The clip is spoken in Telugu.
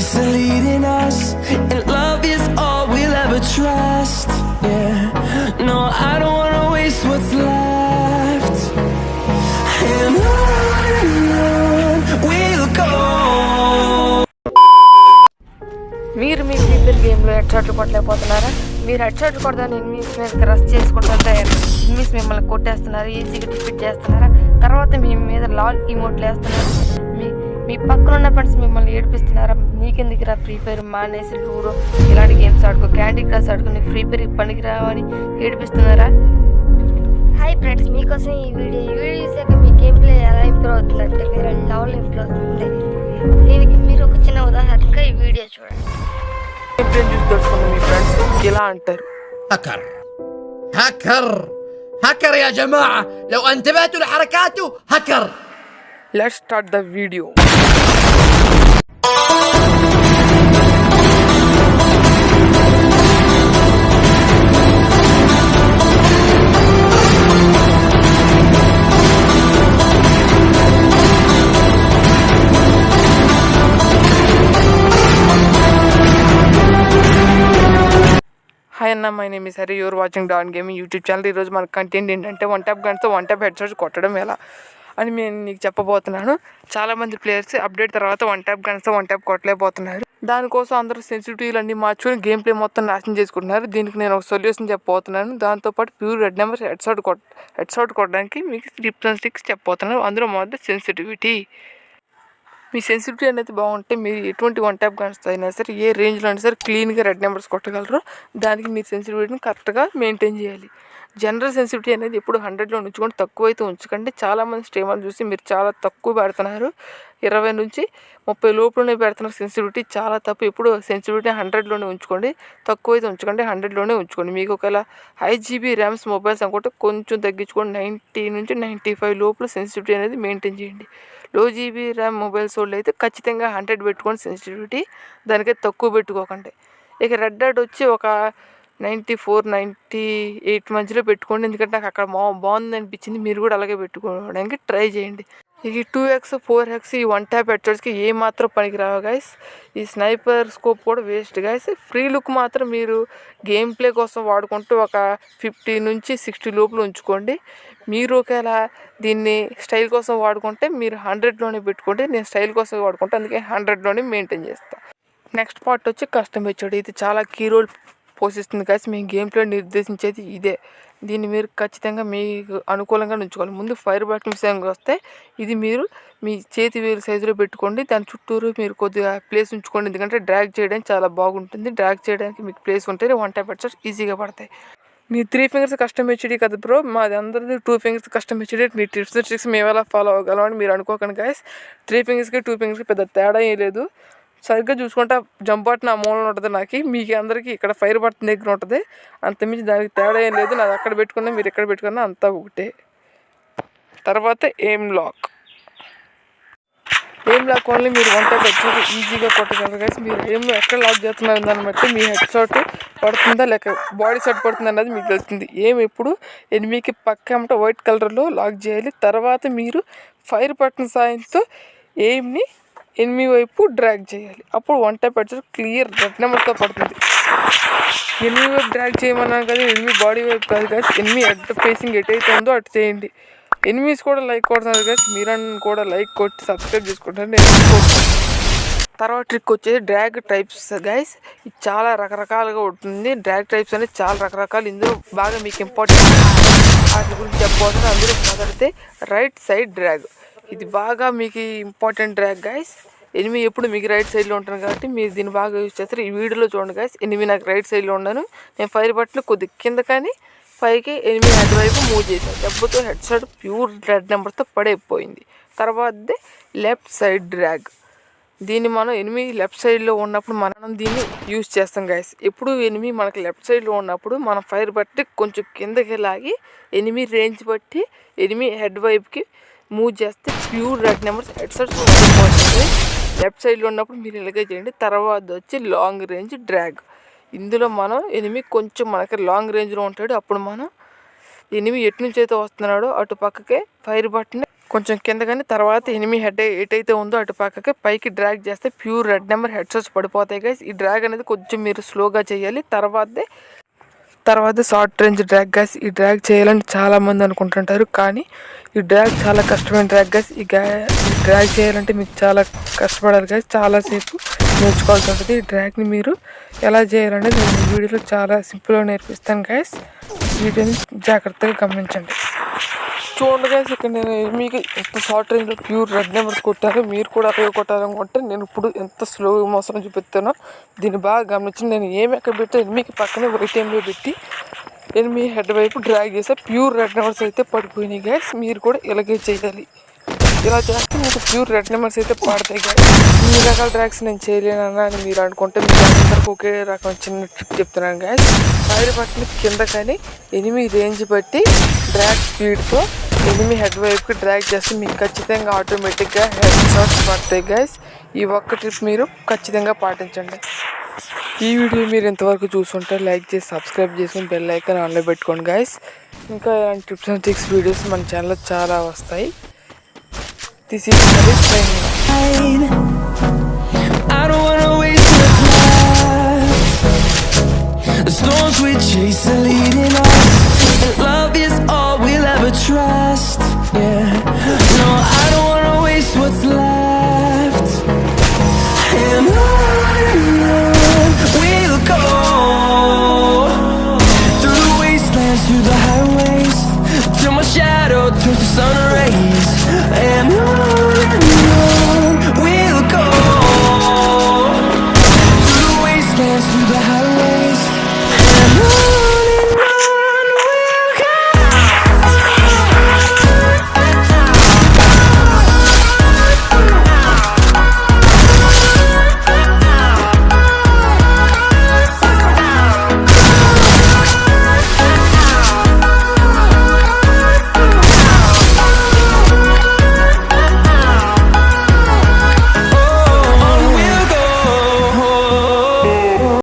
Peace is leading us, and love is all we'll ever trust. Yeah, no, I don't wanna waste what's left. And on we'll go. మీరు మీ ఫ్రీఫైర్ గేమ్లో హెడ్ షాట్లు కొట్టలేకపోతున్నారా? మీరు హెడ్ షాట్లు కొడదాన్ని ఎనిమిస్ మీద రష్ చేసుకుంటుంటే ఎనిమిస్ మిమ్మల్ని కొట్టేస్తున్నారు, ఈజీగా డిఫీట్ చేస్తున్నారా? తర్వాత మీ మీద లాల్ ఇమోట్లు వేస్తున్నారు. మీ పక్కన ఉన్న ఫ్రెండ్స్ మిమ్మల్ని ఏడిపిస్తున్నారా? నీకెందుకురా ఫ్రీ ఫైర్ మానేసి లూడో ఇలాంటి గేమ్స్ ఆడుకో, క్యాండీ క్రష్ ఆడుకో, నీ ఫ్రీ ఫైర్ పనికిరావని ఏడిపిస్తున్నారా? హాయ్ ఫ్రెండ్స్, మీకోసం ఈ వీడియో చూసాక మీ గేమ్ ప్లే ఎలా ఇంప్రూవ్ అవుతుందంటే వేరే లెవెల్ ఇంప్రూవ్ అవుతుంది. దీనికి మీరు ఒక చిన్న ఉదాహరణగా ఈ వీడియో చూడండి. మీ ఫ్రెండ్స్ ఇలా అంటారు, هاكر هاكر هاكر يا جماعة، لو انتبهتوا لحركاته هاكر. Let's start the video. Hi అన్న, my name is Hari, you're watching don gaming YouTube channel. ఈరోజు మన కంటెంట్ ఏంటంటే వన్ ట్యాప్ గన్తో వన్ ట్యాప్ హెడ్ షాట్స్ కొట్టడం ఎలా అని నేను నీకు చెప్పబోతున్నాను. చాలామంది ప్లేయర్స్ అప్డేట్ తర్వాత వన్ ట్యాప్ గన్తో వన్ ట్యాప్ కొట్టలేకపోతున్నారు. దానికోసం అందరూ సెన్సిటివిటీలు అన్నీ మార్చుకొని గేమ్ ప్లే మొత్తం నాశనం చేసుకుంటున్నారు. దీనికి నేను ఒక సొల్యూషన్ చెప్పబోతున్నాను. దాంతోపాటు pure red numbers head shot కొట్టడానికి మీకు టిప్స్ అండ్ ట్రిక్స్ చెప్పబోతున్నాను. అందులో మొదటి సెన్సిటివిటీ. మీ సెన్సిటివిటీ అనేది బాగుంటే మీరు ఎటువంటి వన్ ట్యాప్ గన్స్ అయినా సరే, ఏ రేంజ్లో అయినా సరే క్లీన్గా రెడ్ నెంబర్స్ కొట్టగలరు. దానికి మీ సెన్సిటివిటీని కరెక్ట్గా మెయింటైన్ చేయాలి. జనరల్ సెన్సిటివిటీ అనేది ఎప్పుడు 100లో ఉంచుకోండి, తక్కువైతే ఉంచకండి. చాలామంది స్ట్రీమర్లు చూసి మీరు చాలా తక్కువ పెడుతున్నారు, 20 నుంచి 30 లోపలనే పెడుతున్నారు. సెన్సిటివిటీ చాలా తప్పు. ఎప్పుడు సెన్సిటివిటీ 100లోనే ఉంచుకోండి, తక్కువైతే ఉంచకండి, 100లోనే ఉంచుకోండి. మీకు ఒకవేళ 5 GB ర్యామ్స్ మొబైల్స్ అనుకుంటే కొంచెం తగ్గించుకోండి, 90 నుంచి 95 లోపల సెన్సిటివిటీ అనేది మెయింటైన్ చేయండి. లో GB ర్యామ్ మొబైల్స్ వాళ్ళు అయితే ఖచ్చితంగా 100 పెట్టుకోండి సెన్సిటివిటీ, దానికైతే తక్కువ పెట్టుకోకండి. ఇక రెడ్ డాట్ వచ్చి ఒక 94, 98 మధ్యలో పెట్టుకోండి. ఎందుకంటే నాకు అక్కడ బాగుంది అనిపించింది, మీరు కూడా అలాగే పెట్టుకోవడానికి ట్రై చేయండి. ఇక 2x 4x ఈ వన్ ట్యాప్ హెడ్ షాట్స్కి ఏమాత్రం పనికిరావు గైస్. ఈ స్నైపర్ స్కోప్ కూడా వేస్ట్ గైస్. ఫ్రీ లుక్ మాత్రం మీరు గేమ్ ప్లే కోసం వాడుకుంటూ ఒక 50 నుంచి 60 లోపల ఉంచుకోండి. మీరు ఒకవేళ దీన్ని స్టైల్ కోసం వాడుకుంటే మీరు 100లోనే పెట్టుకోండి. నేను స్టైల్ కోసం వాడుకుంటే అందుకే 100లోనే మెయింటైన్ చేస్తాను. నెక్స్ట్ పార్ట్ వచ్చి కస్టమ్ హెచ్ఓడి. ఇది చాలా కీ రోల్ పోషిస్తుంది గైస్. మీ గేమ్ ప్లే నిర్దేశించేది ఇదే. దీన్ని మీరు ఖచ్చితంగా మీకు అనుకూలంగా ఉంచుకోవాలి. ముందు ఫైర్ బటన్ విషయానికి వస్తే ఇది మీరు మీ చేతి వేలు సైజులో పెట్టుకోండి. దాని చుట్టూరు మీరు కొద్దిగా ప్లేస్ ఉంచుకోండి, ఎందుకంటే డ్రాగ్ చేయడానికి చాలా బాగుంటుంది. డ్రాగ్ చేయడానికి మీకు ప్లేస్ ఉంటేనే వన్ ట్యాప్ హెడ్ షాట్స్ ఈజీగా పడతాయి. మీ 3 ఫింగర్స్ కస్టమ్ హెచ్డి కదా బ్రో, మాది అందరిది 2 fingers custom HD. Me tips and tricks మేము ఎలా ఫాలో అవ్వగలం అని మీరు అనుకోకండి గైస్. 3 ఫింగర్స్కి 2 ఫింగర్స్కి పెద్ద తేడా ఏం లేదు. సరిగ్గా చూసుకుంటే జంప్ బటన్ ఆ మూలన ఉంటుంది, నాకు మీకు అందరికీ ఇక్కడ ఫైర్ బటన్ దగ్గర ఉంటుంది. అంతమించి దానికి తేడా ఏం లేదు. నాది అక్కడ పెట్టుకున్నా మీరు ఎక్కడ పెట్టుకున్నా అంతా ఒకటే. తర్వాత ఎయిమ్ లాక్ ఓన్లీ మీరు వన్ ట్యాప్ హెడ్ షాట్ ఈజీగా కొట్టగలరు గైస్. మీరు ఎయిమ్ ఎక్కడ లాక్ చేస్తున్నారు దాన్ని బట్టి మీ హెడ్ షాట్ పడుతుందా లేక బాడీ షాట్ పడుతుందా అన్నది మీకు తెలుస్తుంది. ఎయిమ్ ఎప్పుడు ఎనిమికి పక్క వైట్ కలర్లో లాక్ చేయాలి. తర్వాత మీరు ఫైర్ బటన్ సాయంతో ఎయిమ్ని ఎనిమి వైపు డ్రాగ్ చేయాలి. అప్పుడు one tap head shot clear red నెంబర్తో పడుతుంది. ఎనిమి వైపు డ్రాగ్ చేయమన్నాను కదా, ఎనిమి బాడీ వైపు కాదు కదా. ఎనిమి హెడ్ ఫేసింగ్ ఎటైతే ఉందో అటు చేయండి. ఎనిమీస్ కూడా లైక్ కొడుతున్నారు కదా, మీరు కూడా లైక్ కొట్టి సబ్స్క్రైబ్ చేసుకుంటారు. తర్వాత ట్రిక్ వచ్చేది డ్రాగ్ టైప్స్ గైస్. ఇది చాలా రకరకాలుగా ఉంటుంది. డ్రాగ్ టైప్స్ అనేది చాలా రకరకాలు. ఇందులో బాగా మీకు ఇంపార్టెంట్ వాటి గురించి చెప్పవచ్చు. అందులో మొదలైతే రైట్ సైడ్ డ్రాగ్. ఇది బాగా మీకు ఇంపార్టెంట్ డ్రాగ్ గైస్. ఎనిమి ఎప్పుడు మీకు రైట్ సైడ్లో ఉంటాను కాబట్టి మీరు దీన్ని బాగా యూజ్ చేస్తారు. ఈ వీడియోలో చూడండి గైస్, ఎనిమి నాకు రైట్ సైడ్లో ఉన్నాను. నేను ఫైర్ బటన్ కొద్దిగా కింద కానీ పైకి ఎనిమి హెడ్ వైపు మూవ్ చేశాను. దెబ్బతో హెడ్ షాట్ ప్యూర్ రెడ్ నెంబర్తో పడైపోయింది. తర్వాతదే లెఫ్ట్ సైడ్ డ్రాగ్. దీన్ని మనం ఎనిమి లెఫ్ట్ సైడ్లో ఉన్నప్పుడు మనం దీన్ని యూజ్ చేస్తాం గైస్. ఎప్పుడు ఎనిమి మనకి లెఫ్ట్ సైడ్లో ఉన్నప్పుడు మనం ఫైర్ బట్టి కొంచెం కిందకి లాగి ఎనిమి రేంజ్ బట్టి ఎనిమి హెడ్ వైపుకి మూవ్ చేస్తే pure red numbers head shots పడిపోతుంది. లెఫ్ట్ సైడ్లో ఉన్నప్పుడు మీరు ఇలాగే చేయండి. తర్వాత వచ్చి లాంగ్ రేంజ్ డ్రాగ్. ఇందులో మనం ఎనిమి కొంచెం మనకి లాంగ్ రేంజ్లో ఉంటాడు. అప్పుడు మనం ఎనిమి ఎటు నుంచి అయితే వస్తున్నాడో అటు పక్కకే ఫైర్ బటన్ కొంచెం కింద కానీ తర్వాత ఎనిమి హెడ్ ఎటైతే ఉందో అటు పక్కకి పైకి డ్రాగ్ చేస్తే pure red number head shots పడిపోతాయి గైస్. ఈ డ్రాగ్ అనేది కొంచెం మీరు స్లోగా చేయాలి. తర్వాత షార్ట్ రేంజ్ డ్రాగ్ గైస్. ఈ డ్రాగ్ చేయాలని చాలామంది అనుకుంటుంటారు, కానీ ఈ డ్రాగ్ చాలా కష్టమైన డ్రాగ్ గైస్. ఈ డ్రాగ్ చేయాలంటే మీకు చాలా కష్టపడాలి గైస్, చాలాసేపు నేర్చుకోవాల్సి ఉంటుంది. ఈ డ్రాగ్ని మీరు ఎలా చేయాలనేది నేను ఈ వీడియోలో చాలా సింపుల్గా నేర్పిస్తాను గైస్. వీడియోని జాగ్రత్తగా గమనించండి. చూడండి గైస్, ఇక్కడ నేను మీకు ఎంత షార్ట్ రేంజ్లో ప్యూర్ రెడ్ నెంబర్స్ కొట్టాను. మీరు కూడా అలాగే కొట్టాలనుకుంటే నేను ఇప్పుడు ఎంత స్లో మోసం చూపిస్తానో దీన్ని బాగా గమనించి నేను ఏమి ఎక్కడ పెట్టి ఎనిమికి పక్కనే వైట్ టైంలో పెట్టి ఎనిమిది హెడ్ వైపు డ్రాగ్ చేస్తే ప్యూర్ రెడ్ నెంబర్స్ అయితే పడిపోయినాయి గైస్. మీరు కూడా ఇలాగే చేయాలి. ఇలా చేస్తే మీకు ప్యూర్ రెడ్ నెంబర్స్ అయితే పడతాయి గైస్. ఇన్ని రకాల డ్రాగ్స్ నేను చేయలేనన్నా అని మీరు అనుకుంటే మీకు అందరికీ ఒకే రకం చిన్న ట్రిక్ చెప్తున్నాను గైస్. ఫైర్ బట్టలు కింద కానీ ఎనిమిది రేంజ్ బట్టి డ్రాగ్ స్పీడ్తో ఎనిమిది హెడ్ వైపుకి డ్రాగ్ చేస్తే మీకు ఖచ్చితంగా ఆటోమేటిక్గా హెడ్ షాట్స్ పడతాయి గైస్. ఈ ఒక్క ట్రిప్ మీరు ఖచ్చితంగా పాటించండి. ఈ వీడియో మీరు ఇంతవరకు చూస్తుంటే లైక్ చేసి సబ్స్క్రైబ్ చేసుకుని బెల్ ఐకాన్ ఆన్లో పెట్టుకోండి గైస్. ఇంకా ఇలాంటి టిప్స్ అండ్ ట్రిక్స్ వీడియోస్ మన ఛానల్లో చాలా వస్తాయి. This is I don't wanna waste what's left. The storms we chase are leading us, and love is